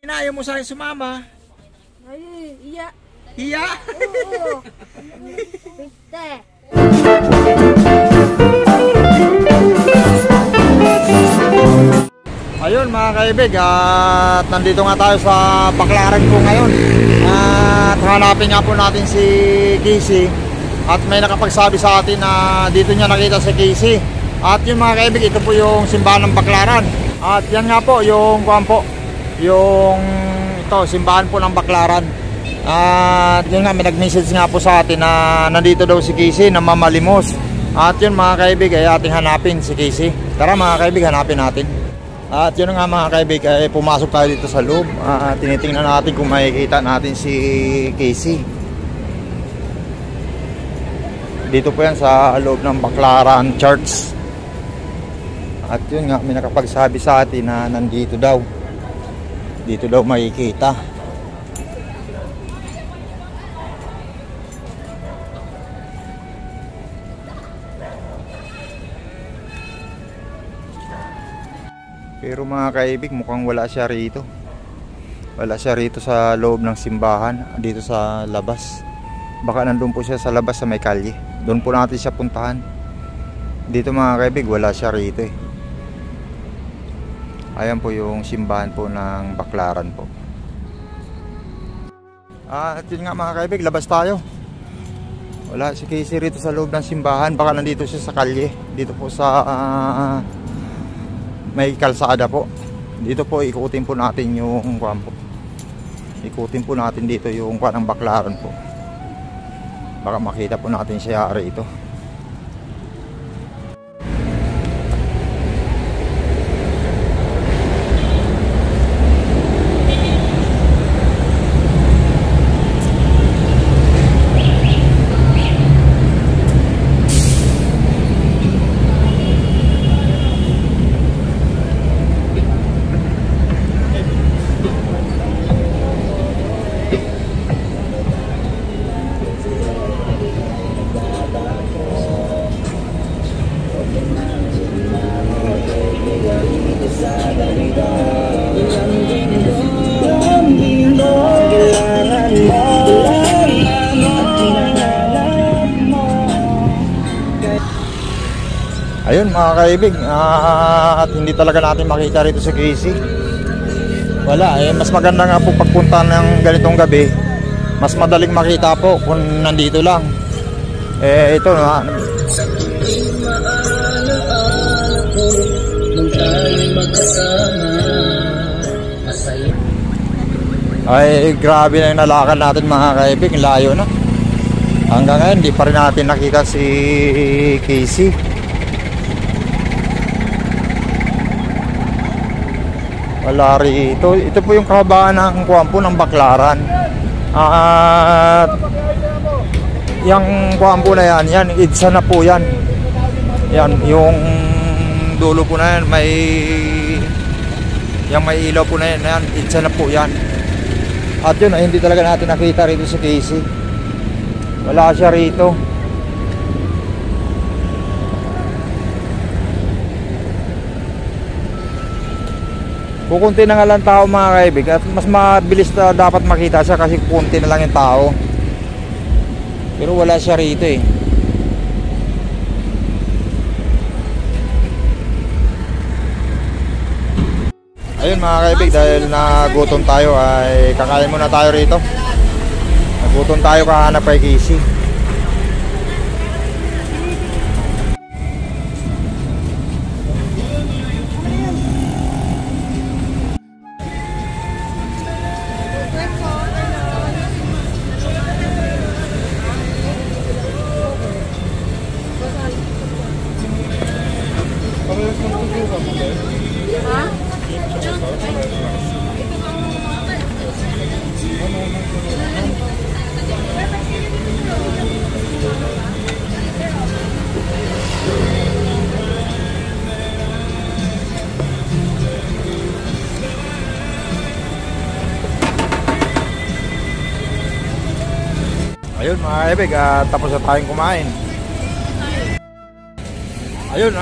Ayaw mo sa akin sumama? Ay, iya. Iya? Oo. Pinte. Ayun mga kaibig, at nandito nga tayo sa Baclaran po ngayon. At hanapin nga po natin si Casey. At may nakapagsabi sa atin na dito niya nakita si Casey. At yun mga kaibig, ito po yung simbahan ng Baclaran. At yan nga po yung yung ito, simbahan po ng Baclaran. At yun nga, may nag-message nga po sa atin na nandito daw si Casey na mamalimos. At yun mga kaibig, ay ating hanapin si Casey. Tara mga kaibig, hanapin natin. At yun nga mga kaibig, ay pumasok tayo dito sa loob. Tinitingnan natin kung makikita natin si Casey. Dito po yan sa loob ng Baclaran Church. At yun nga, may nakapagsabi sa atin na nandito daw. Dito daw makikita. Pero mga kaibig, mukhang wala siya rito. Wala siya rito sa loob ng simbahan, dito sa labas. Baka nandun po siya sa labas sa may kalye. Doon po natin siya puntahan. Dito mga kaibig, wala siya rito eh. Ayan po yung simbahan po ng Baclaran po. At yun nga mga kaibig, labas tayo. Wala si Casey rito sa loob ng simbahan. Baka nandito siya sa kalye. Dito po sa may kalsada po. Dito po ikutin po natin yung po. Ikutin po natin dito yung ng Baclaran po. Baka makita po natin siya rito. Ayun mga kaibig, at hindi talaga natin makita rito sa Casey. Wala eh, mas maganda nga po pagpunta ng ganitong gabi. Mas madaling makita po kung nandito lang. Eh ito na. Ay grabe na yung nalakad natin mga kaibig, layo na. Hanggang ngayon hindi pa rin natin nakita si Casey. Wala rito. Ito po yung kahabaan ng kuwampo ng Baclaran. At yung kuwampo na yan, idsa na po yan. Yan, yung dulo po na yan, yung may ilaw po na yan, idsa na po yan. At yun, ay hindi talaga natin nakita rito si Casey. Wala siya rito. Kukunti na nga lang tao mga kaibig, at mas mabilis na dapat makita siya kasi kukunti na lang yung tao. Pero wala siya rito eh. Ayun mga kaibig, dahil nagutom tayo ay kakain muna tayo rito. Nagutom tayo, kahanap kay Casey. Ayun mga kaibig, tapos na tayong kumain. Ayun,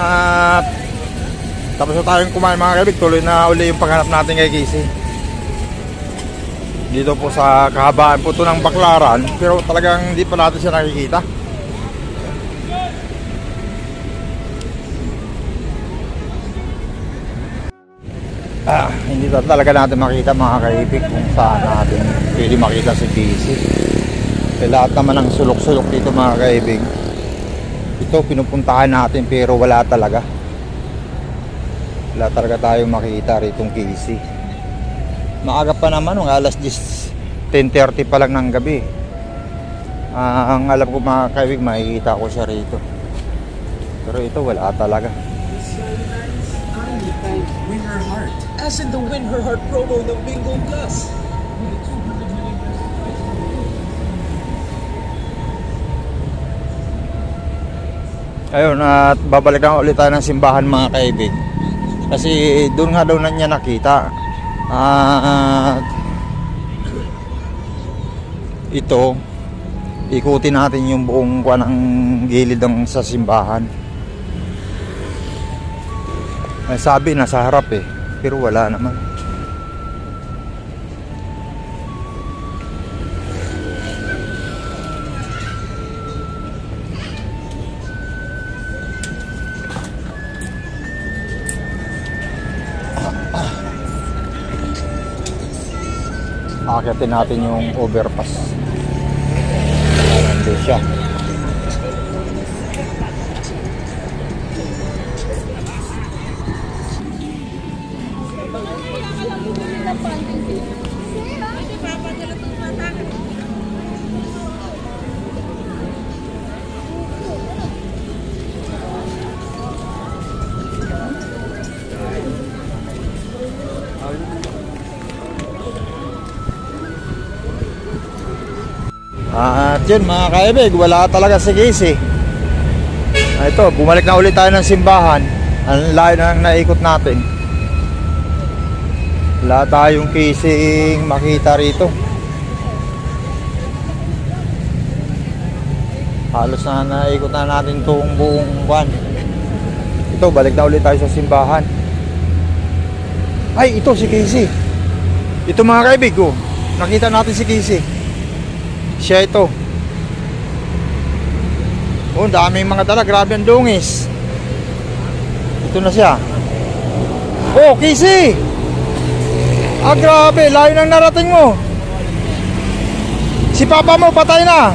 tapos na tayong kumain mga kaibig. Tuloy na uli yung paghanap natin kay Casey. Dito po sa kahabaan po ito ng Baclaran, pero talagang hindi pa natin siya nakikita. Hindi talaga natin makita mga kaibig kung saan natin pwede makita si DC. Lahat naman ng sulok-sulok dito mga kaibig, ito pinupuntahan natin pero wala talaga tayong makita ritong Casey. Maaga pa naman, mga alas 10:30 pa lang ng gabi. Ang alam ko mga kaibig, makikita ko siya rito, pero ito wala talaga. Win Her Heart, as in the Win Her Heart promo ng Bingo Plus. Ayun, at babalik na ulit tayo ng simbahan mga kaibig, kasi doon nga daw na niya nakita. At ito, ikutin natin yung buong kuwan ng gilid ng sa simbahan. Ay, sabi nasa harap pero wala naman. Akitin natin yung overpass. Nandun siya. At yun mga kaibig, wala talaga si Casey. Ito, bumalik na ulit tayo ng simbahan. Ang layo na naikot natin. Wala tayong Casey makita rito. Halos na naikot na natin itong buong buwan. Ito, balik na ulit tayo sa simbahan. Ay, ito si Casey. Ito mga kaibig, nakita natin si Casey. Siya ito. Oh, daming mga dala. Grabe ang dungis. Ito na siya. Oh, Casey! Grabe. Layo nang narating mo. Si papa mo, patay na.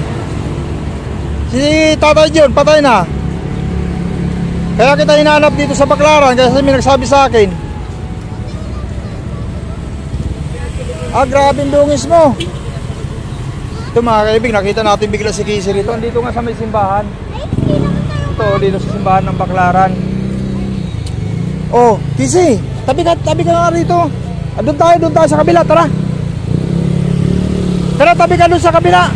Si Tatay John, patay na. Kaya kita hinahanap dito sa Baclaran, kasi may nagsabi sa akin. Grabe ang dungis mo. Ito mga kaibig, nakita natin bigla si Casey rito. Andito nga sa may simbahan. Ito, dito sa simbahan ng Baclaran. Oh, Casey, tabi ka nga rito. Doon tayo sa kabila, tara. Tara, tabi ka doon sa kabila.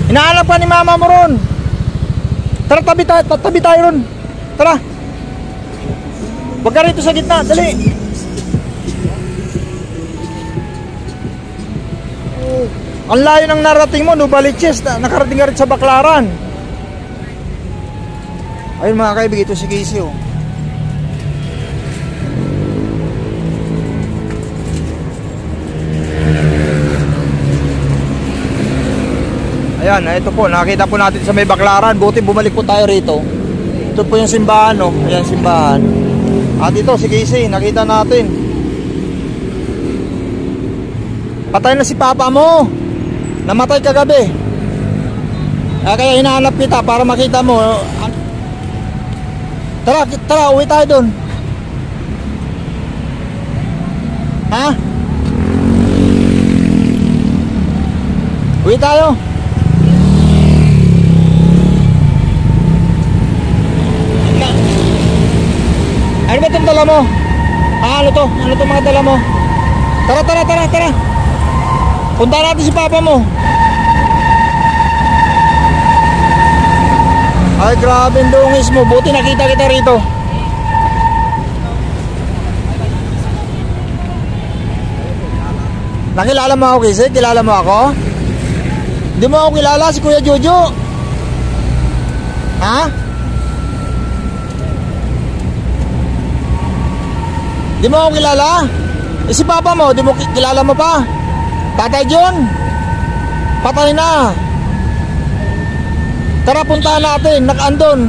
Inaanap ka ni mama mo ron. Tara, tabi tayo ron. Tara. Huwag ka rito sa gitna, dali. Ang layo ng narating mo, Novaliches, nakarating ka rin sa Baclaran. Ayun mga kaibig, ito si Casey. Ayan, ito po, nakita po natin sa may Baclaran. Buti bumalik po tayo rito. Ito po yung simbahan, ayan simbahan. At ito si Casey, nakita natin. Patay na si papa mo. Namatay kagabi. Kaya hinahanap kita para makita mo. Tara, uwi tayo dun. Ha? Uwi tayo. Ano ba itong dala mo? Ano to? Ano to mga dala mo? Tara. Punta natin si papa mo. Ay, grabe ang dungis mo. Buti nakita kita rito. Nakilala mo ako, Casey? Kilala mo ako? Hindi mo ako kilala, si Kuya Jojo. Ha? Hindi mo ako kilala? Si papa mo, di mo kilala mo pa? Tatay John? Patay na. Tara, puntahan natin. Nakaandon.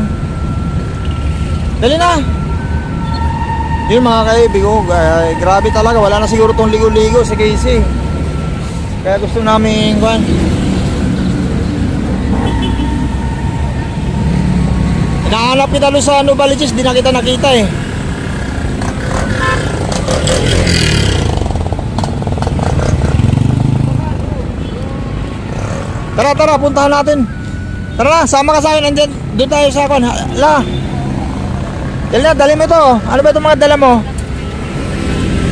Dali na. Yun mga kaibigo, grabe talaga. Wala na siguro tong ligo-ligo si Casey. Kaya gusto namin kuhan. Hinahanap kita doon sa Novaliches, di na kita nakita eh. Tara, tara, puntahan natin. Tara na, sama ka sa akin. Andyan, doon tayo sa akin. La. Dali na, dali mo ito. Ano ba itong mga dala mo?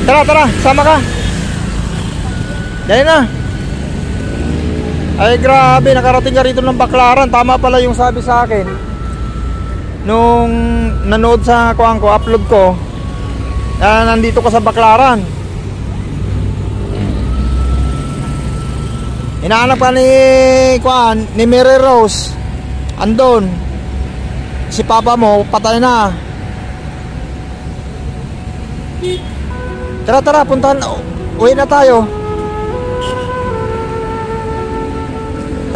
Tara, tara, sama ka. Dali na. Ay, grabe, nakarating ka rito ng Baclaran. Tama pala yung sabi sa akin nung nanood sa kuhaan ko, upload ko, na nandito ka sa Baclaran. Hinahanap ka ni kuhaan, ni Mary Rose. Andon. Si papa mo, patay na. Tara, tara, puntahan. Uwi na tayo.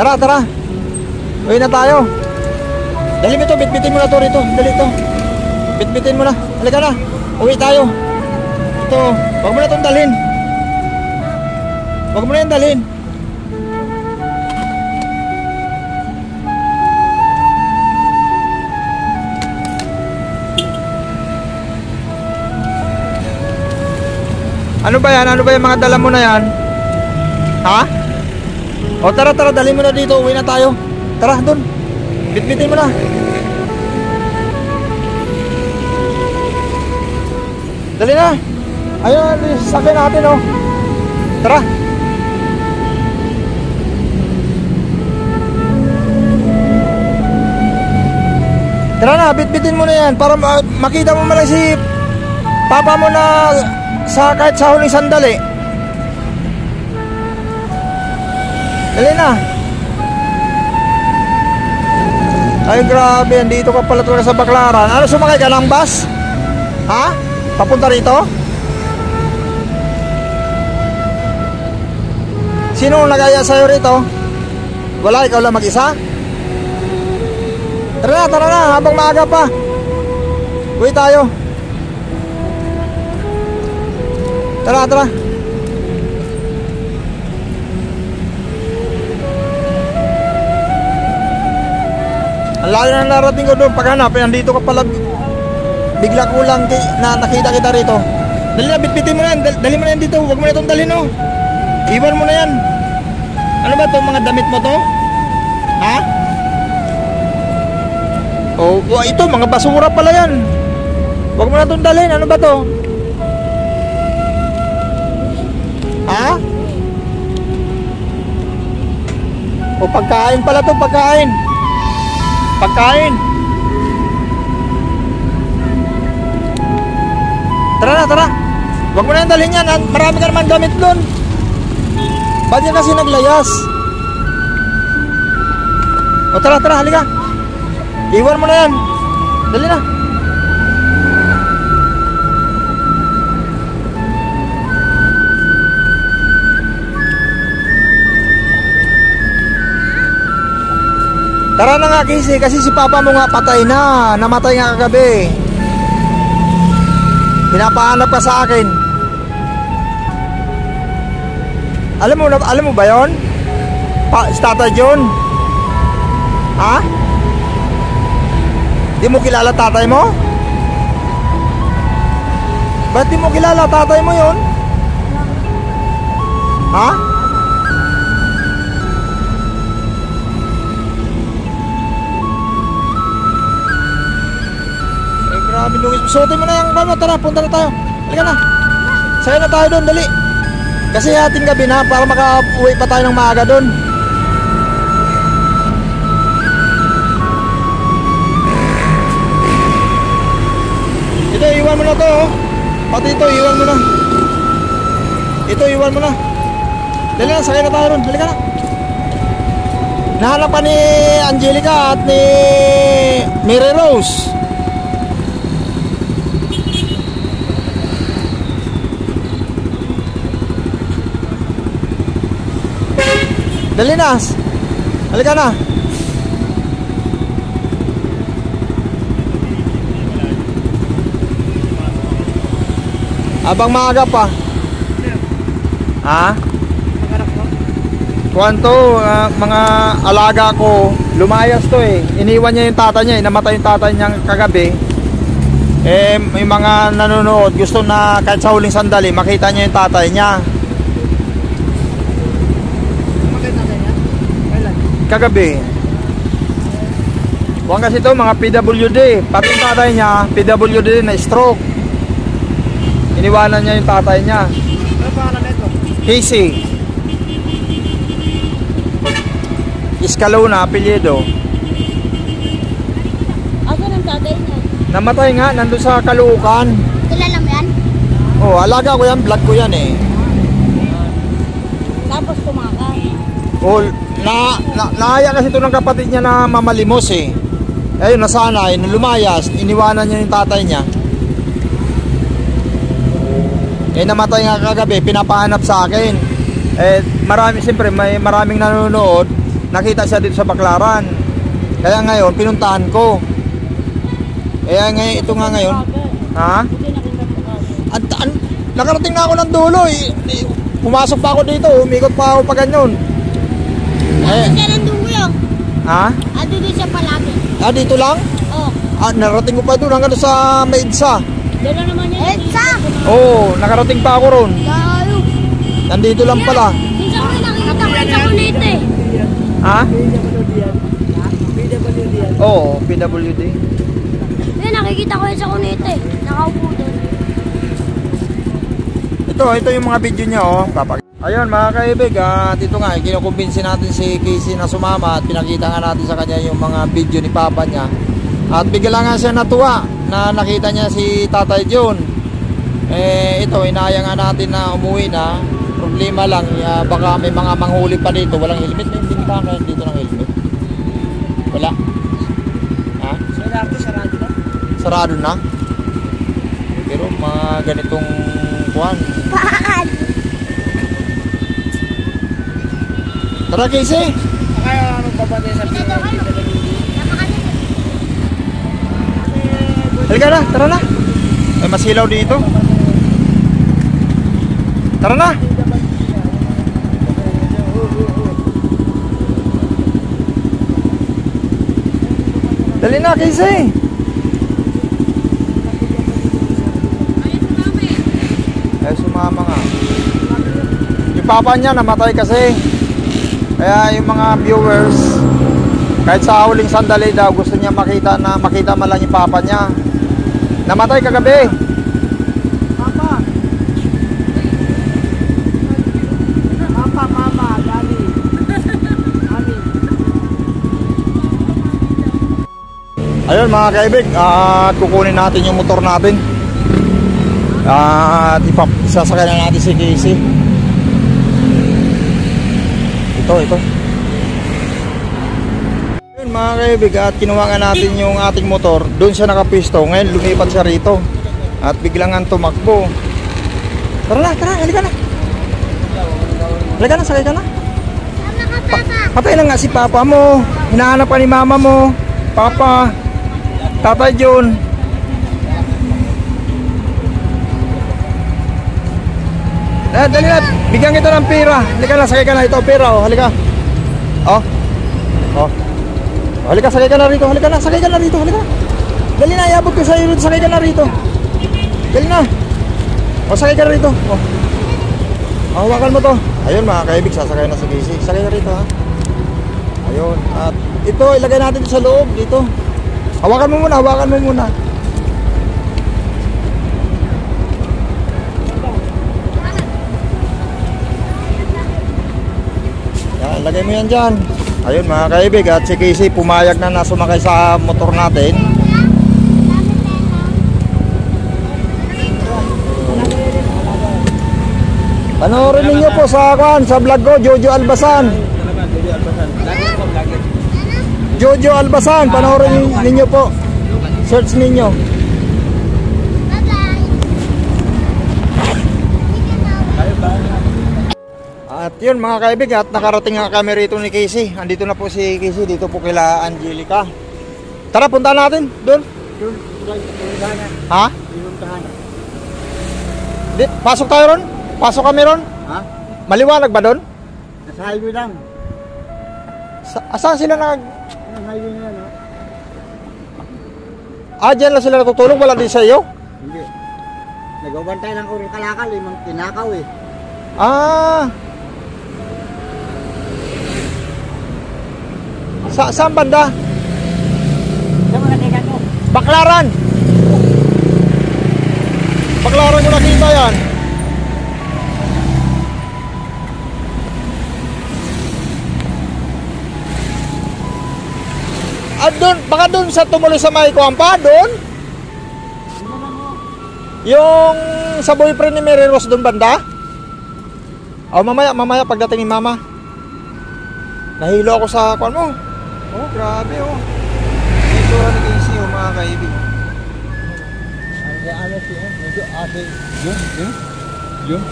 Tara, tara. Uwi na tayo. Dali mo ito, bitbitin mo na ito rito. Dali ito. Bitbitin mo na. Halika na. Uwi tayo. Ito. Huwag mo na itong dalhin. Huwag mo na yung dalhin. Ano ba yan? Ano ba yung mga dala mo na yan? Ha? O tara, tara, dali mo na dito. Uwi na tayo. Tara, dun. Bitbitin mo na. Dali na. Ayun, sakyan natin, oh. Tara. Tara na, bitbitin mo na yan para makita mo malang si papa mo na sa kahit sa huling sandali. Dali na. Ay grabe, andito ka pala talaga sa Baclaran. Ano, sumakay ka ng bus? Ha? Papunta rito? Sino nagaya sa'yo rito? Wala, ikaw lang mag-isa? Tara na, habang maaga pa. Uwi tayo. Tara, tara. Ang layo na narating ko doon. Paghanap, nandito ka pala. Bigla ko lang na nakita kita rito. Dali na, bitbitin mo na yan. Dali mo na yan dito. Huwag mo na itong dalhin, oh. Iwan mo na yan. Ano ba ito, mga damit mo to? Ha? Oh, ito, mga basura pala yan. Huwag mo na itong dalhin. Ano ba to? Ha? O pagkain pala to, pagkain. Pagkain. Tara na, tara. Huwag mo na yung dalhin yan. Marami ka naman gamit doon. Ba't yan kasi naglayas? O tara, tara, halika. Iwan mo na yan. Dali na. Tara na nga, Casey, kasi si papa mo nga patay na. Namatay nga kagabi. Pinapahanap ka sa akin. Alam mo ba yon? Si Tatay John? Ha? Di mo kilala tatay mo? Ba't di mo kilala tatay mo yon? Ha? Grabe lungis. Suotin mo na yung bano. Tara, punta na tayo. Halika na. Sakay na tayo doon, dali. Kasi ating gabi na para makauwi pa tayo ng maaga doon. Ito, iwan mo na to, oh. Pati ito, iwan mo na. Ito, iwan mo na. Dali na, sakay na tayo doon. Halika na. Nahanap pa ni Angelica at ni Mary Rose. Dali na. Halika na. Abang maaga pa. Ha? Kuwanto, mga alaga ko, lumayas to eh. Iniwan niya yung tatay niya, namatay yung tatay niya kagabi. Eh, may mga nanonood, gusto na kahit sa huling sandali, makita niya yung tatay niya. Kagabi. Huwag kasi ito, mga PWD. Pati yung tatay niya, PWD na stroke. Iniwanan niya yung tatay niya. Ano pangalan nito? Casey Escalona, apelyido. Asan ang tatay niya? Namatay nga, nandun sa Caloocan. Kilala mo yan? Oh, alaga ko yan, vlog ko yan eh. Tapos tumakas. Oh, naaya kasi ito ng kapatid niya na mamalimos eh. Ayun, nasanay, nung lumayas, iniwanan niya yung tatay niya. Eh, namatay nga kagabi, pinapahanap sa akin. Eh, siyempre, may maraming nanonood. Nakita siya dito sa Baclaran. Kaya ngayon, pinuntahan ko. Kaya ngayon, ito nga ngayon. Ha? Nakarating na ako ng dulo eh. Pumasok pa ako dito, umikot pa ako pa ganyan. Saan siya nanduyo? Ha? Doon siya palagi. Dito lang? Oo. Narating ko pa doon hanggang sa Maidsa. Doon na naman yan. Edsa! Oo, nakarating pa ako ron. Layo. Nandito lang pala. Minsan ko nakikita ko yan sa Cunete. Ha? PWD yan. PWD yan. Oo, PWD. Nakikita ko yan sa Cunete. Nakaupo doon. Ito yung mga video niya oh. Ayun mga kaibig, dito nga, kinukumbinsi natin si Casey na sumama at pinakita nga natin sa kanya yung mga video ni Papa niya. At bigla nga siya natuwa na nakita niya si Tatay John. Eh, ito, inaya nga natin na umuwi na. Problema lang, baka may mga manghuli pa dito. Walang helmet, may binta na dito ng helmet. Wala. Ha? Sarado na. Sarado na. Pero mga ganitong kuwan. Tara Casey. Kaya anong babantay sa PWD? Halika na, tara na. May masilaw dito. Tara na. Dali na, Casey. Sumama nga. Yung papa niya namatay kasi. Kaya yung mga viewers, kahit sa huling sandali daw, gusto niya makita man lang yung papa niya. Namatay kagabi. Papa, Daddy. Mami. Ayun mga kaibig, kukunin natin yung motor natin. At isasakay na natin si Casey. Ito. Ayun mga kaibig, at kinuha nga natin yung ating motor. Doon siya nakapisto. Ngayon lumipat siya rito. At biglang nga tumakbo. Tara, halika na. Halika na, sakay ka na. Patay na nga si papa mo. Hinahanap ka ni mama mo. Papa, Tatay John. Dali na, bigyan kita ng pera. Halika na, sakay ka na. Ito, pera, oh, halika. Oh. Halika, sakay ka na rito. Halika na, sakay ka na rito. Halika. Dali na, iabot ko sa iyo. Sakay ka na rito. Dali na. O, sakay ka na rito. O. Hawakan mo to. Ayun mga kaibig, sasakay na si Casey. Sakay ka rito ha. Ayun. At ito, ilagay natin sa loob dito. Hawakan mo muna. Yan, lagay mo yan dyan. Ayun mga kaibig, at si Casey pumayag na sumakay sa motor natin. Panoorin ninyo po sa vlog ko, Jojo Albasan. Jojo Albasan, panoorin ninyo po. Search ninyo. At yun mga kaibigan, at nakarating nga kami rito ni Casey. Andito na po si Casey, dito po kila Angelica. Tara, punta natin doon. Ha? Di, pasok tayo ron? Pasok kami ron? Ha? Maliwanag ba doon? Nasa highway lang. Saan sila nag... Nasa highway na yan, no? Dyan lang sila natutulog, wala din sa iyo? Hindi. Nag-ubantay ng urong kalakal, limang tinakaw eh. Saan banda? Saan mo nakita ko? Baklaran! Baklaran ko nakita yan. Doon, baka doon sa tumuloy sa may Kuampa, doon? Yung sa boyfriend ni Mary Rose doon banda? Mamaya pagdating ni Mama. Nahilo ako sa kuan mo. Oh, grabe oh. Ito ni Casey mga kaibigan. Ano siya? Medyo ate. Yun?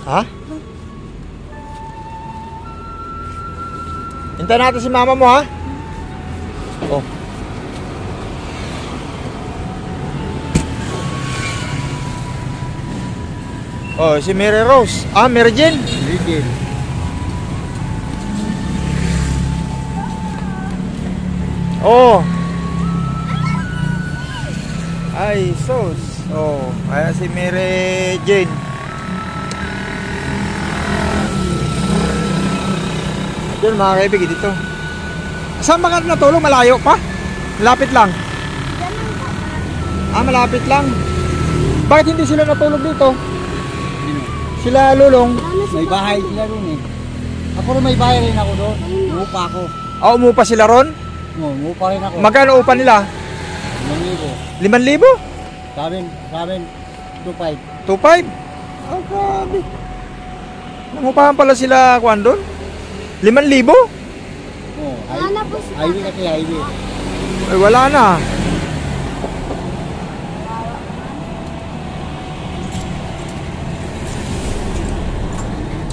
Ha? Hintayin natin si Mama mo ha. Oh. Oh, si Mary Rose. Mary Jane. Rigel. Oh. Ay, sus. Oh, ayan si Mary Jane. Diyan mga kaibigan dito. Saan ba ka natulog? Malayo pa? Malapit lang. Malapit lang. Bakit hindi sila natulog dito? Sila Lulong. May bahay sila ron eh. Ako rin may bahay rin ako doon. Umupa ako. Umupa sila ron? Umupa rin ako. Magkano upa nila? 5,000. 5,000? Sa amin, 2,500. 2,500? Grabe. Nangupahan pala sila kuwan doon? 5,000? Wala po si Highway kasi highway. Ay, wala na.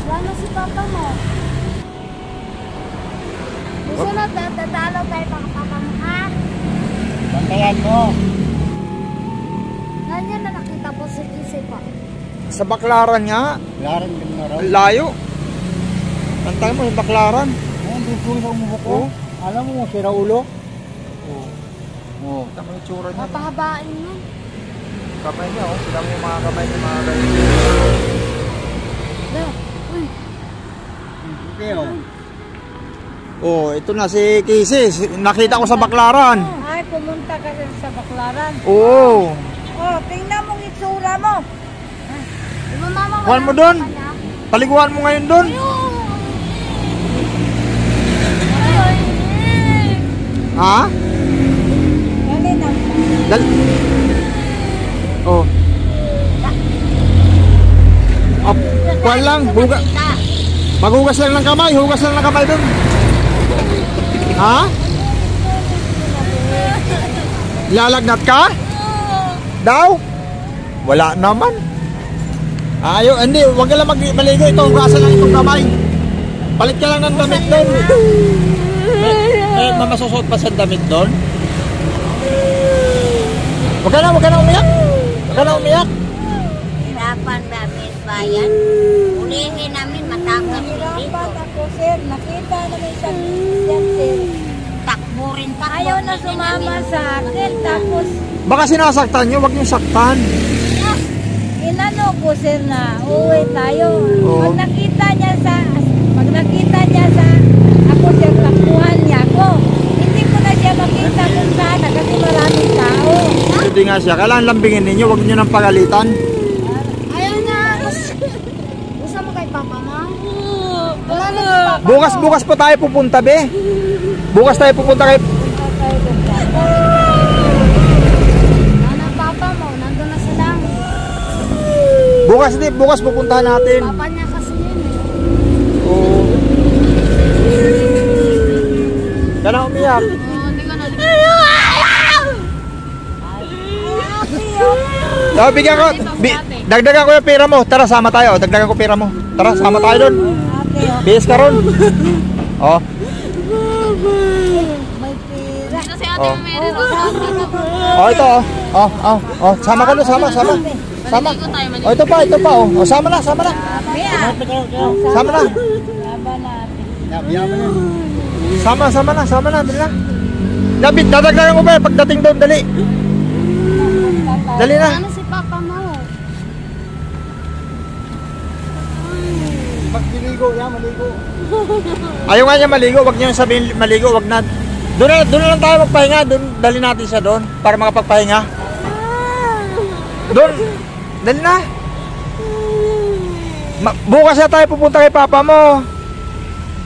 Wala na si Papa mo. Gusto na tatalo tayo mga Papa mo, ha? Bantayan mo. Nandiyan na nakita po si Kisi pa. Sa Baklaran nga. Laran din na raw. Layo. Antay mo yung Baklaran. Doon sa umubo ko. Oh. Alam mo, sira ulo. Tama yung tsura niya. Mapahabain yun. Kamay niya oh. Sila yung mga kamay niya mga kaibigan. Uy. Hindi oh. Oh, ito na si Casey. Nakita ko sa Baklaran. Ay, pumunta ka rin sa Baklaran. Oo. Oh, tingnan mo itsura mo. Di ba mama Kuhan mo doon. Paliguan mo ngayon doon. Ha? Dali na. Oh. Kuhan lang. Maghugas lang ng kamay. Hugas lang ng kamay doon. Ha? Lalagnat ka? Daw? Wala naman. Hindi, wag ka lang maligo ito. Hugasan lang itong kamay. Palit ka lang ng damit doon. Mamasusot pa sa damit doon? Wag ka na umiyak. Wag ka na umiyak. Hirapan namin bayan. Ulihin namin matangkap dito. Hirapan ako, sir. Nakita namin sa yan, sir. Takbo rin takbo. Ayaw na sumama sa akin. Tapos, Baka sinasaktan nyo, wag nyo saktan. inano ko, sir, na uwi tayo. Oo. Pag nakita niya sa, ako, sir, takbuhan niya ako. Hindi ko na siya makita kung saan kasi maraming tao. Hindi nga siya. Kailangan lambingin ninyo, wag nyo nang pagalitan. Ayaw na. Gusto mo kay Papa mo? Wala na si Papa. Bukas pa tayo pupunta, be. Bukas tayo pupunta kay... Ano Papa mo? Nandun na sila. Bukas pupuntahan natin. Papa niya kasi yun eh. Oo. Ka na umiyak. Hindi ka na. Oh, bigyan ko. Dagdagan ko yung pera mo. Tara, sama tayo. Dagdagan ko pera mo. Tara, sama tayo doon. Ate, oh. Bihis ka ron. Oh. May pira. Oh. Oh, ito oh. Oh. Sama ka doon, sama. Sama. Oh, ito pa oh. Oh, sama na. Sabi ah. Sama na. Laban natin. Sama na, dali na. David, dadagdagan ko pa pagdating doon, dali. Dali na. Ano si Papa mo? Magligo, yan, maligo. Ayaw nga niya maligo, wag niyo sabihin maligo, wag na. Doon na lang tayo magpahinga, doon dali natin siya doon para makapagpahinga. Doon, dali na. Bukas na tayo pupunta kay Papa mo.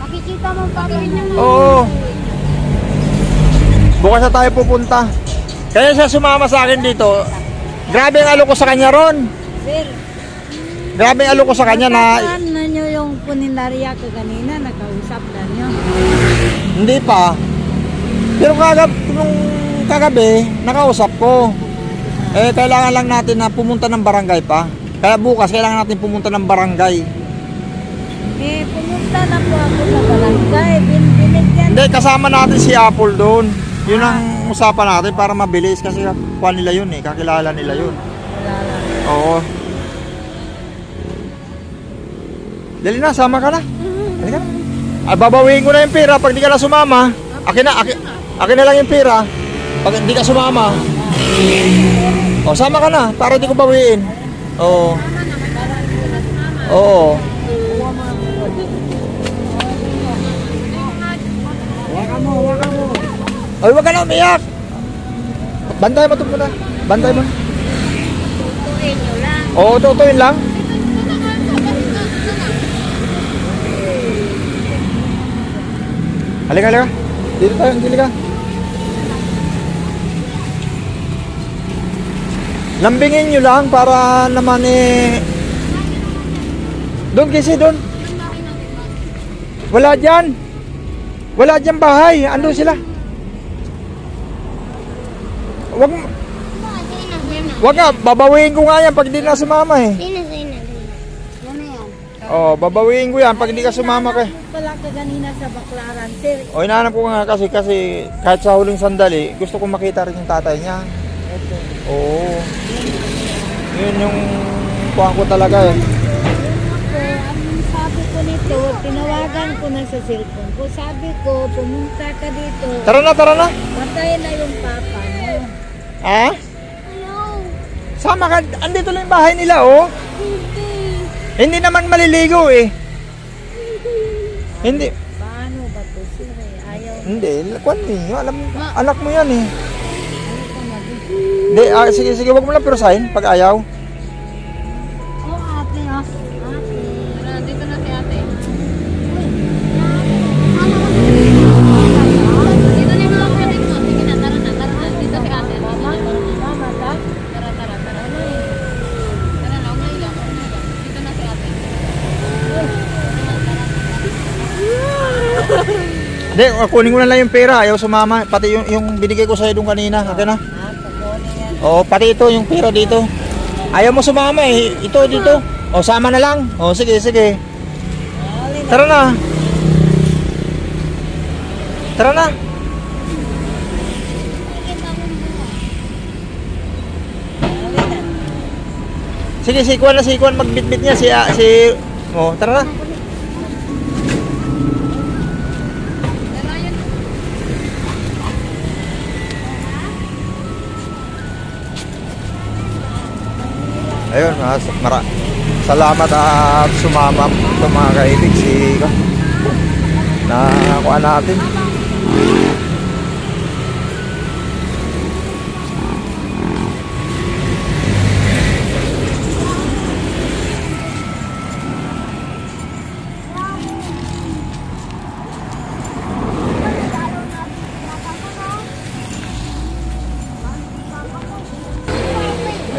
Makikita mo Papa niya. Oo. Bukas na tayo pupunta. Kaya siya sumama sa akin dito. Grabe ang alok ko sa kanya ron. Sir, Grabe ang alok ko sa kanya na saan na nyo yung puninarya ka kanina? Nakausap na nyo. hindi pa. Pero nung kagabi, nakausap ko. Kailangan lang natin na pumunta ng barangay pa. Kaya bukas, kailangan natin pumunta ng barangay. Pumunta na po ako sa barangay. Binigyan. Hindi, kasama natin si Apple doon. Yun ang usapan natin para mabilis. Kasi kuha nila yun kakilala nila yun. Oo. Dali na, sama ka na. Dali ka na. Ay, babawiin ko na yung pera pag di ka na sumama. Akin na lang yung pera pag di ka sumama. O, sama ka na para di ko bawiin. Oo. Oo. Wakan mo. Ay, wag ka na umiyak. Bantay mo ito muna. Bantay mo. Tutuin nyo lang. Oo, tutuin lang. Halika. Dito tayo, halika. Lambingin nyo lang para naman doon kasi doon. Wala dyan bahay. Ando sila. Wag nga, babawiin ko nga yan pag di na sumama eh. Sino? Yan na yan. Oh, babawiin ko yan pag di ka sumama kay. Pala ka kanina sa Baklaran, sir. O, inaanap ko nga kasi kahit sa huling sandali, gusto kong makita rin yung tatay niya. Oo. Yun yung kuha ko talaga eh. Ang sabi ko nito, tinawagan ko na sa cellphone ko. Sabi ko, pumunta ka dito. Tara na. Patayin na yung papa mo. Ha? Sama ka, andito lang yung bahay nila oh. Hindi naman maliligo eh. Hindi. Paano ba to, sir? Ayaw. Hindi, kwan niyo. Alam mo, anak mo yan eh. Hindi, sige, wag mo lang pirusahin pag ayaw. Oh, ate, oh. Ate. Dito na si ate. Dito na yung mga kapatid mo. Sige na, tara na. Dito si ate. Mama ta? Tara. Tara na, umayiyak. Dito na si ate. Hindi, kunin ko na lang yung pera. Ayaw sumama. Pati yung binigay ko sa'yo doon kanina. Ito na. Oo, pati ito, yung pera dito. Ayaw mo sumama eh. Ito, dito. O, sama na lang. O, sige. Tara na. Sige, si Kwan magbitbit niya. O, tara na. Ayun, salamat at sumama ito mga kaibig na kuha natin.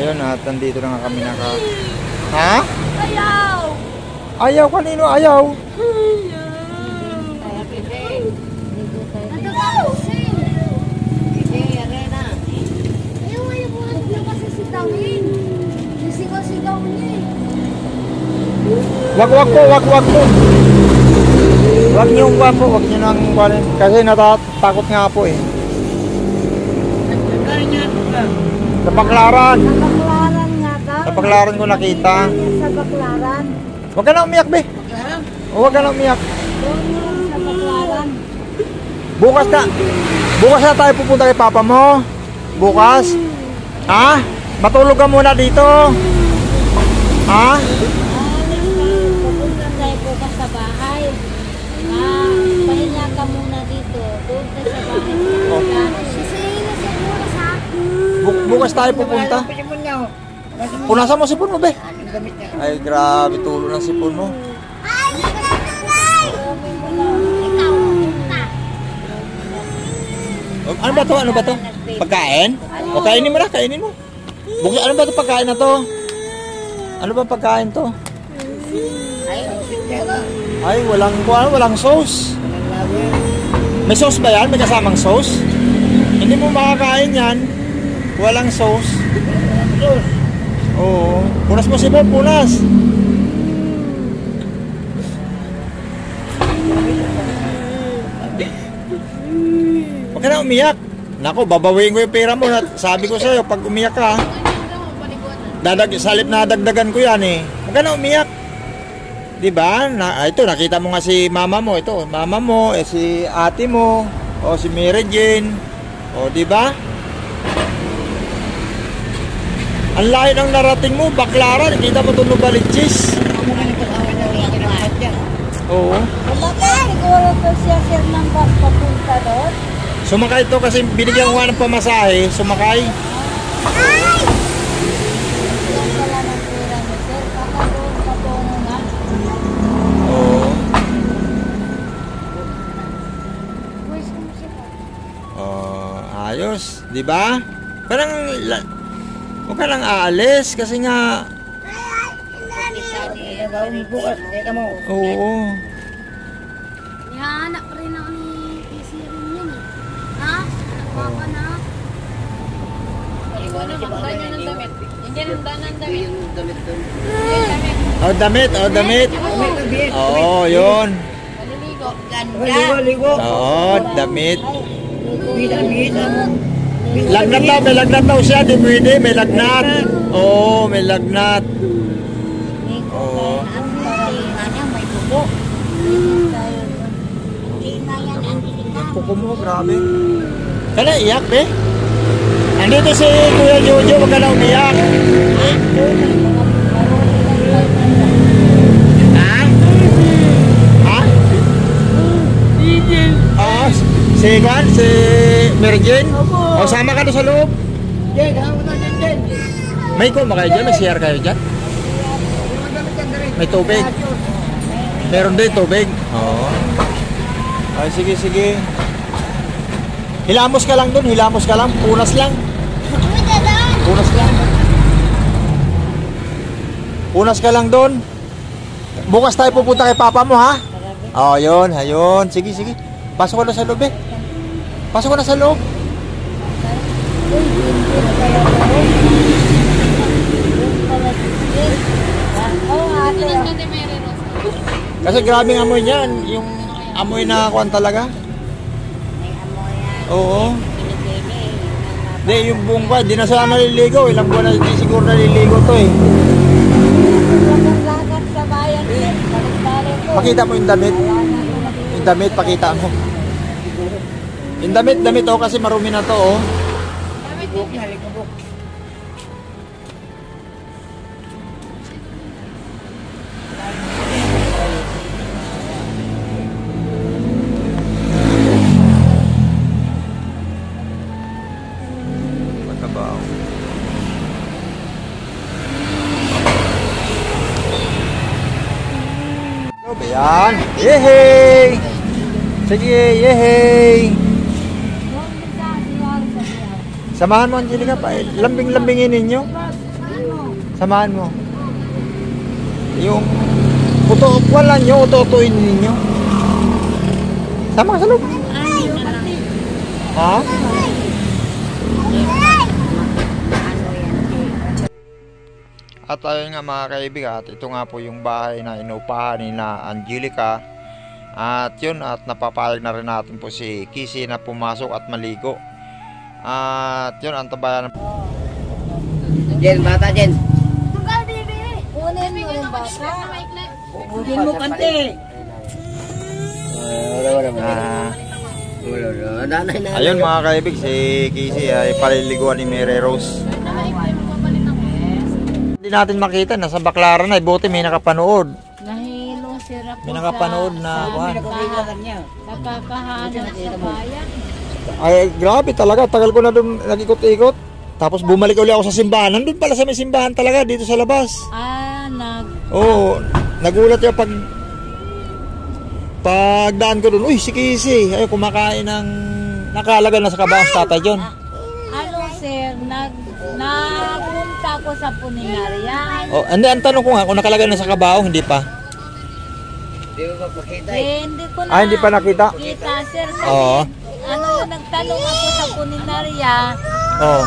Ayun at nandito na nga kami Ha? Ayaw kanino ayaw? Ayaw mo kasi si Tawin. Wag po. Wag niyo nang kunin. Kasi natatakot nga po eh. Sa Baklaran. Sa Baklaran nga daw. Sa Baklaran ko nakita. Sa Baklaran. Huwag ka na umiyak, be. Huwag ka na umiyak. Doon lang sa Baklaran. Bukas na tayo pupunta kay papa mo. Bukas. Ha? Matulog ka muna dito. Ha? Pupunta tayo bukas sa bahay. Pahinga ka muna dito. Doon tayo sa bahay. Sisingin na siguro sa Bukas tayo pupunta. Punasan mo sipon mo, be. Ay, grabe tulo ng sipon mo. Ay, ikaw, punta. Ano ba to? Ano ba to? Pagkain? O kainin mo na, kainin mo. Bukas, ano ba to pagkain na to? Ano ba pagkain to? Ay, walang sauce. May sauce ba yan? May kasamang sauce? Hindi mo makakain yan. Walang sauce. Oo. Punas mo sipon, punas. Huwag ka na umiyak. Nako, babawiin ko yung pera mo. Sabi ko sa'yo, pag umiyak ka, salip na dagdagan ko yan eh. Huwag ka na umiyak. Diba? Ito, nakita mo nga si mama mo. Ito, mama mo, si ate mo, o si Mary Jane. O, diba? Ang layo ng narating mo, Baklaran. Kita mo ito Nubalichis. Oo. Bakit siguro to siya ng bus papunta doon? Sumakay ito kasi binigyan ko nga ng pamasahe. Sumakay. Yan pala ng pera ni sir. Kakaroon ka po nga. Oo. Ayos. Diba? Parang, huwag ka lang aalis kasi nga, oo. Yan, anak rin ako ni PC rin yun eh. Ha? Papa na. Ikaw na, magdan niya ng damit. Hindi nang danan damit. Damit. Oo, yun. Maliligo. Oo, damit. Lagnat daw, may lagnat daw siya. Di pwede, may lagnat. Oo, may lagnat. Oo. Puko mo, grabe. Kaya iyak, be. Andito si Kuya Jojo, wag ka na umiyak. Ha? Ha? Oo, si Juan, si Mary Jane. O, sama ka doon sa loob. May kuma kayo dyan, may CR kayo dyan. May tubig. Meron din tubig. Oo. Ay, sige. Hilamos ka lang doon, punas lang. Punas ka lang doon. Bukas tayo pupunta kay papa mo, ha? Oh, ayun. Sige. Pasok ko na sa loob, eh. Pasok ko na sa loob. Kasi grabing amoy niyan, yung amoy na kuwan talaga. Oo. Hindi, yung buong kwa, di na sila naliligo. Ilang buwan na di siguro naliligo to eh. Sa bayan sir. Balik-balik ko. Pakita mo yung damit. Yung damit, pakita mo. Yung damit oh, kasi marumi na to oh. Matabaw. Yan. Yehey! Sige, yehey! Samahan mo, Angelica, pa. Lambing-lambingin ninyo. Samahan mo. Yung wala nyo, ututuin ninyo. Sama ka sa loob. Ha? At ayun nga mga kaibigan, ito nga po yung bahay na inupahan ni na Angelica. At yun, at napapayag na rin natin po si Kisi na pumasok at maligo. At yun, ang tabayan. Jen, bata Jen. Tunggal, baby. Kunin mo yung bata. Kunin mo kante. Ayun mga kaibig, si Kisi ay paliliguan ni Mary Rose. Hindi natin makita, nasa Baclaran na, buti may nakapanood. Nahilo sir ako May nakapanood na nakakahanap sa bayan. Ay, grabe talaga, tagal ko na doon nag-ikot-ikot. Tapos bumalik ulit ako sa simbahan. Nandun pala sa may simbahan talaga, dito sa labas. Oo, nagulat yung pagdaan ko doon. Uy, si Kisi, ay kumakain ng nakalaga na sa kabaong tatay John. Ano sir, napunta ko sa Puninarian. Oh, hindi, ang tanong ko nga, kung nakalagay na sa kabaong, hindi pa. Hindi ko na Hindi pa nakita? kita sir. Kasi, Oo. nagtanong ako sa Puninaria. Oh.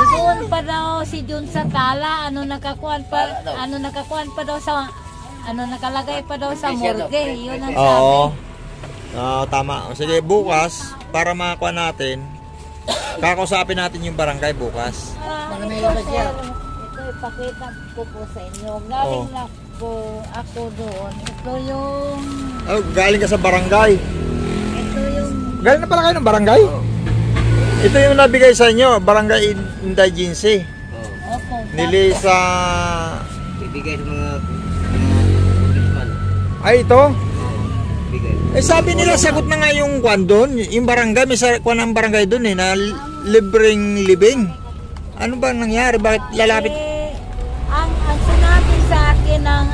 Doon pa daw si Jun sa tala, nakakuan pa daw sa nakalagay pa daw sa morgue. Yun ang sabi. Oo. Tama. Sige, bukas, para makakuha natin, kakausapin natin yung barangay bukas. Ito ipakita ko po sa inyo. Galing na po ako doon. Ito yung Galing ka sa barangay. ito yung Galing na pala kayo ng barangay? Ito yung nabigay sa inyo, barangay indigency. opo. Nili sa... Bibigay sa mga Ay, ito? bigay. Sabi nila, sagot na nga yung kwan doon. Yung barangay, may kwan ng barangay doon na libreng living. Ano ba nangyari? Bakit lalapit? Ang sinabi sa akin ng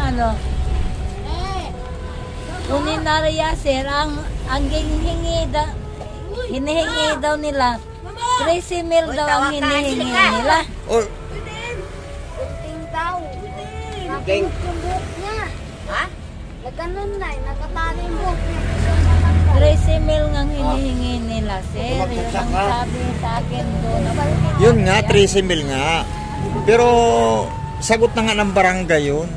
Puninaria sir, ang hinihingi daw nila 13 mil daw ang hinihingi nila. Or, Kunting daw. Tapos Ting. yung buhok niya. Ha? Nagganon na, nakatali yung buhok niya. 13 mil ang hinihingi nila sir. Yun ang sabi sa akin doon. yun nga, 13 mil nga. Pero, sagot na nga ng barangay yun.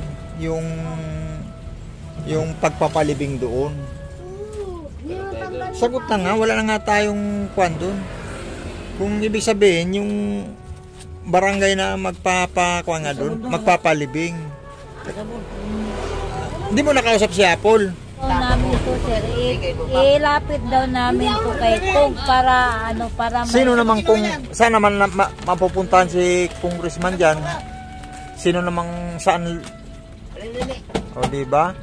Yung pagpapalibing doon. Sagot na nga, wala na nga tayong kwan doon. Kung ibig sabihin, yung barangay na magpapakuha nga doon, magpapalibing. Hindi mo nakausap si Apple. Namin po sir, ilapit daw namin po kay Kung para Sino naman kung, saan naman mapupuntahan si congressman dyan? Sino namang saan? O diba?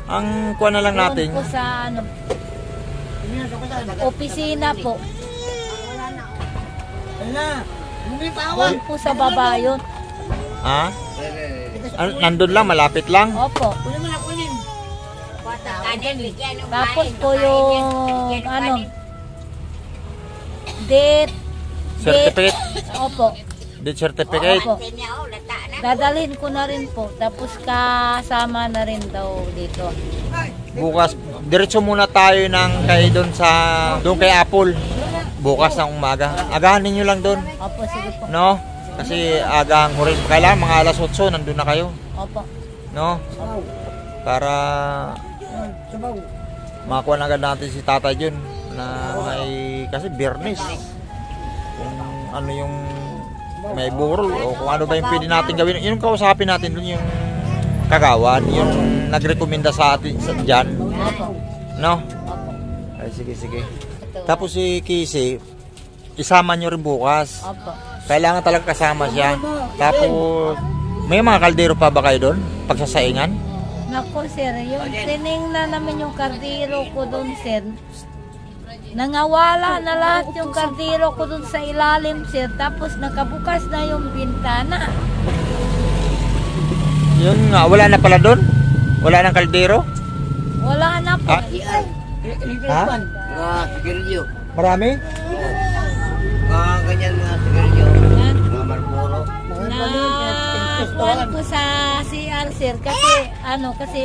Ang kuha na lang natin. po sa opisina po. Doon po sa baba yun. Ha? Nandun lang, malapit lang. Opo. Tapos po yung date Certificate. Opo. Death certificate. Opo. Dadalhin ko na rin po. Tapos kasama na rin daw dito. Bukas, diretso muna tayo ng doon kay Apple. Bukas ng umaga. Agahan ninyo lang doon. Opo, sige po. No? Kasi agang hurin. Kailangan mga alas 8, nandun na kayo. Opo. No? Para makakuha na agad natin si Tata Jun na may, kasi Biyernes. Kung ano yung may burol o kung ano ba yung pwede natin gawin. Yung kausapin natin doon yung kagawan, yung nagrekomenda sa atin dyan. No? Ay, sige. Tapos si Kisi, isama nyo rin bukas. Opo. Kailangan talaga kasama siya. Tapos, may mga kaldero pa ba kayo doon? Pagsasaingan? Naku sir, yung tiningnan namin yung kardiro ko doon sir. Nangawala na lahat yung kardiro ko doon sa ilalim sir. Tapos nakabukas na yung bintana. Yun nga, wala na pala doon? Wala nang kaldero? Wala na po. Ha? Mga sigarilyo. Marami? Ganyan mga sigarilyo. Yan. Mga Marlboro. Kuhan ko sa CR sir kasi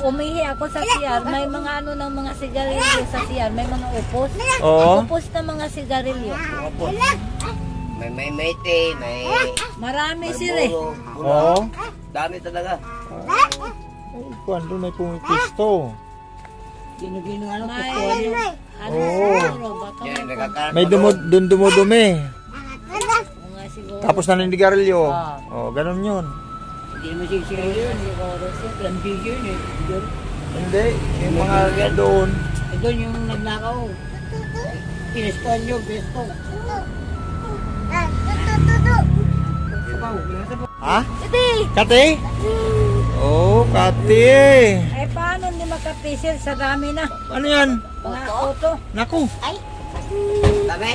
umihi ako sa CR, may mga ng mga sigarilyo sa CR, may mga upos. Oo. Upos na mga sigarilyo. May mete, may Marami sila eh. buro. Oo. Dami talaga. Kuan doon may pumipisto. Gino-gino ano, May, kukuha nyo. ano Oo. siguro, baka Yan, nagkakaroon. May dumudumi. mga siguro. Tapos naninigarilyo. Ah. Oh, ganun yun. Hindi naman sisira yun. Siguro sila. Lambig yun eh. Doon. Hindi, yung mga doon. Doon yung nagnakaw. Inespan nyo, besto. Ha? Kati? Oh, kati. Eh paano hindi makapisil sa dami na? Ano yan? Mga auto. Naku, Dami?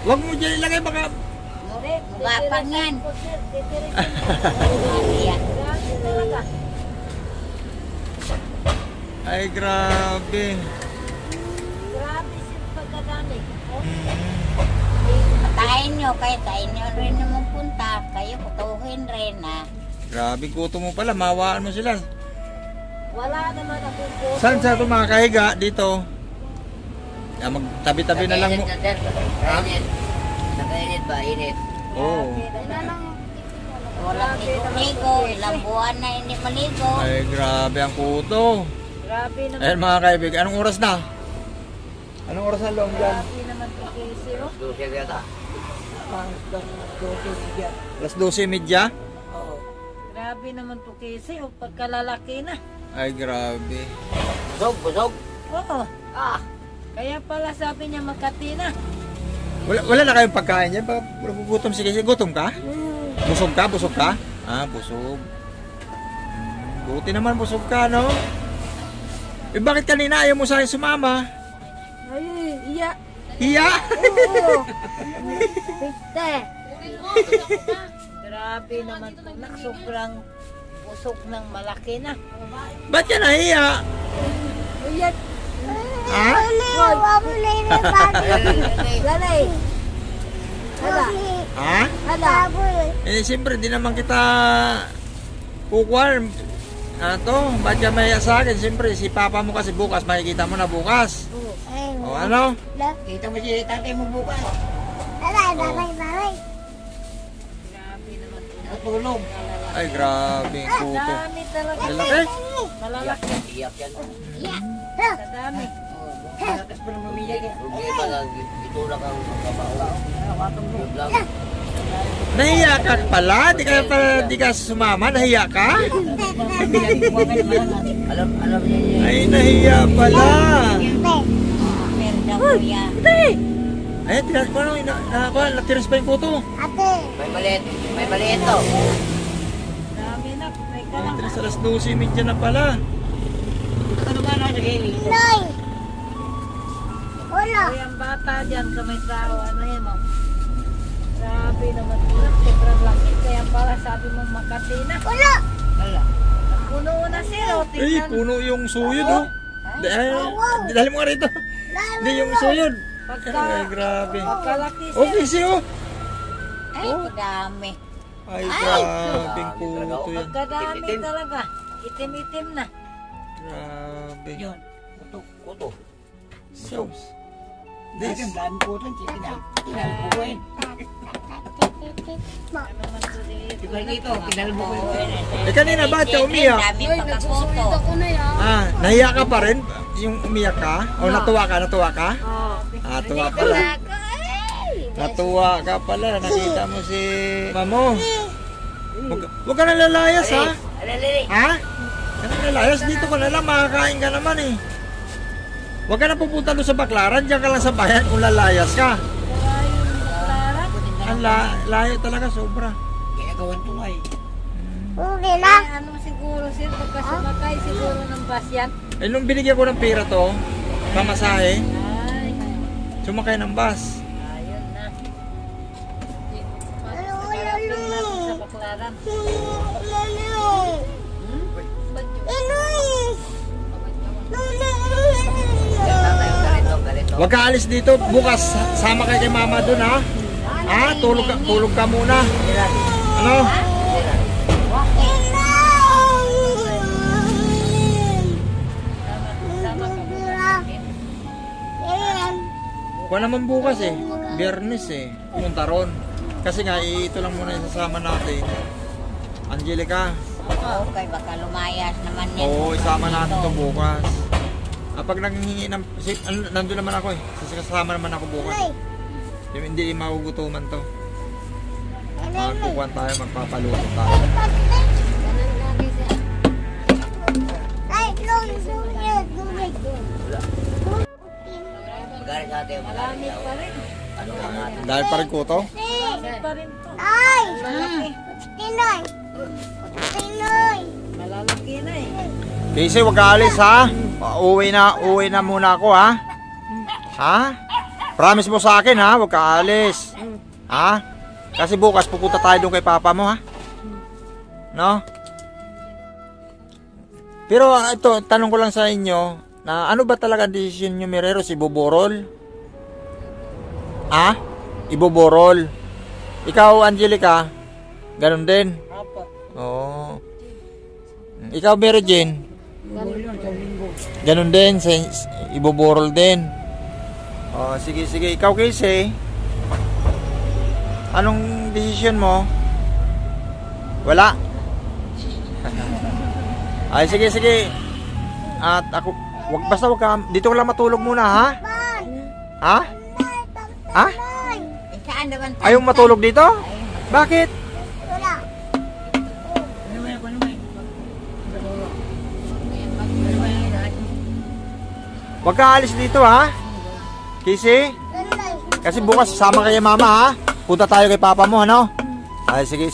wag mo dyan ilagay baka... Gapang yan. Ay, grabe. Grabe sila pagkadami. Patayin nyo, kaya tayo nyo rin naman punta. Kayo kutuhin rin ha. Grabe, kuto mo pala. Mawaan mo sila. Wala naman akong auto. Saan sa ito mga kahiga? Dito. Magtabi-tabi na lang mo. Kainit. Nakainit ba? Init. Oo. Walang ligo, ilang buwan na hindi maligo. Ay, grabe ang kuto. Grabe naman. Ayan mga kaibigan, anong oras na? Anong oras na long dyan? Grabe naman ito kasi oh. Dusya yata. Alas 12:30? Grabe naman ito kasi oh. Pagkalalaki na. Ay, grabe. Busog, busog. Oo. Kaya pala sabi niya Makati na. Wala na kayong pagkain dyan? Gutom sige. Gutom ka? Busog ka? Busog ka? Ah, busog. Buti naman busog ka, no? Eh, bakit kanina ayaw mo sa akin sumama? Ay, iya. Hiya? Oo. Pite. Grabe naman ito. Sobrang busog ng malaki na. Ba't ka nahiya? Iya. Ha? Lalay. Hala. Ha? Hala. Eh, siyempre, di naman kita kukuha. Ba't ka mahiya sa akin? Siyempre, si papa mo kasi bukas, makikita mo na bukas. O ano? Kita mo si tatay mo bukas. Natulog. Ay, grabe. Ang puto. Dami talaga. Lalaki? Malalaki. Iyak yan. Sa dami. Malakas pa naman umiyak eh. Hindi ba lang itulak ang magkabaho. Yun lang. Nahiya ka pala? Di ka sumama? Nahiya ka? Alam niya niya. Ay, nahiya pala. Meron daw kuya. Ay, tinas mo nung natiras pa yung puto. May maliit. May maliit to. Dami na. May Ay, kalang. tiras alas 12:30 na pala. Ano ba na sa gilid? Ay, ang bata dyan sa may tao. Ano yan mo? Grabe naman ito. Sobrang laki. Kaya pala sabi mo Makati na. Wala. Puno na sila. Ay, Tingnan. puno yung suyod, oh. Dali mo nga rito. Hindi yung suyod. Ay, grabe. Pagkalaki Oh, sila. busy, oh. Ay, dami. Ay, grabe ang puto yan. Pagkadami talaga. Itim-itim na. Grabe. Yun. Kuto. Sauce. This. This. Ang dami po ito. Kinalbukuin. Ikaw dito. Kinalbukuin. Eh, kanina ba't ka umiyak? Dami pagkaputo. Ah, nahiya ka pa rin? Yung umiyak ka? O natuwa ka? Natuwa ka? Oh. Ah, tuwa pala. Natuwa ka pala. Nakita mo si Mamo. Huwag ka na lalayas, ha? Alali. Ha? Huwag ka na lalayas. Dito ka na lang. Makakain ka naman, eh. Huwag ka na pupunta doon sa Baklaran. Diyan ka lang sa bayan kung lalayas ka. Ang layo talaga, sobra. Ginagawan to nga eh. Ay, ano siguro sir, pagka sumakay siguro ng bus yan. Eh, nung binigyan ko ng pera to, pamasahe, Ay, sumakay ng bus. ayun na. Pagkarating natin sa Baklaran. Ganito. Huwag ka alis dito. Bukas, sama kay mama doon, ha? Ha? Tulog ka muna. Ano? Sama ka muna. Kuha naman bukas, eh. Biyernes, eh. Pumunta ron. kasi nga, ito lang muna yung sasama natin. Angelica. Okay, baka lumayas naman yan. Oo, isama natin ito bukas. Pag nanghingi ng... Nandun naman ako eh. Sasama naman ako bukas. Yung hindi magugutuman to. Magpukuhan tayo, magpapaluto tayo. Magaling sa atin. Malamig pa rin. Ano lang natin? Dahil pa rin kuto. Malamig pa rin to. Malalaki na eh. Casey, huwag ka alis ha. Uwi na muna ako ha. Ha? Promise mo sa akin ha, huwag ka alis. Ha? Kasi bukas pupunta tayo doon kay papa mo ha. No? Pero ito, tanong ko lang sa inyo, na ano ba talaga decision nyo, Mireros? Iboborol? Ha? Iboborol? Ikaw, Angelica, ganun din? Apo. Oo. Ikaw, Mary Jane? Ganun din, iboborol din. Oh, sige. Ikaw, Casey? Anong decision mo? Wala? Ay, sige. At ako, wag ka, dito ko lang matulog muna, ha? Ha? Ha? Saan naman? Ayaw matulog dito? Bakit? Wag ka alis dito, ha? Casey? Kasi bukas sama kay mama, ha? Punta tayo kay papa mo, ano? Ay, sige.